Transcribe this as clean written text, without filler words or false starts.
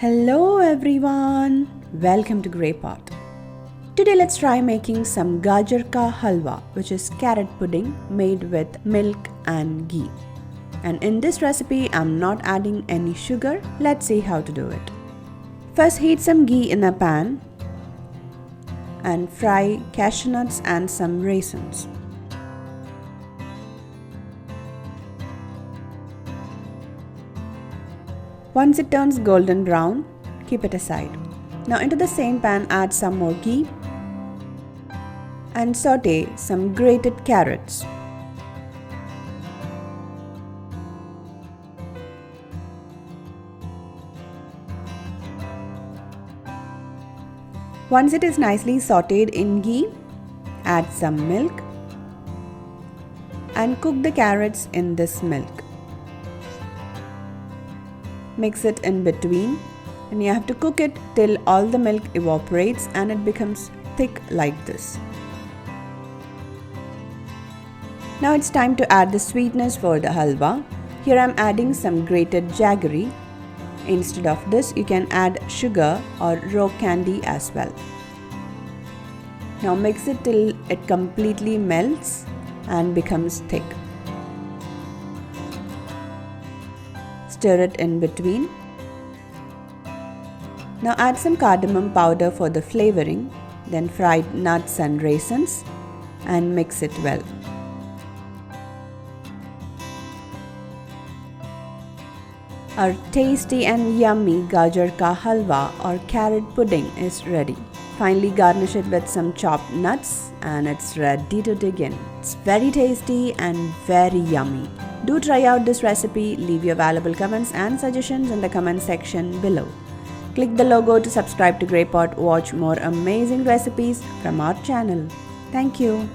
Hello everyone, welcome to GreyPot. Today let's try making some Gajar Ka Halwa, which is carrot pudding made with milk and ghee. And in this recipe I'm not adding any sugar. Let's see how to do it. First heat some ghee in a pan and fry cashew nuts and some raisins. Once it turns golden brown, keep it aside. Now into the same pan add some more ghee and saute some grated carrots. Once it is nicely sauteed in ghee, add some milk and cook the carrots in this milk. Mix it in between and you have to cook it till all the milk evaporates and it becomes thick like this. Now it's time to add the sweetness for the halwa. Here I'm adding some grated jaggery. Instead of this you can add sugar or raw candy as well. Now mix it till it completely melts and becomes thick. Stir it in between. Now add some cardamom powder for the flavoring, then fried nuts and raisins and mix it well. Our tasty and yummy Gajar Ka Halwa or carrot pudding is ready. Finally garnish it with some chopped nuts and it's ready to dig in. It's very tasty and very yummy. Do try out this recipe, leave your valuable comments and suggestions in the comment section below. Click the logo to subscribe to GreyPot, watch more amazing recipes from our channel. Thank you.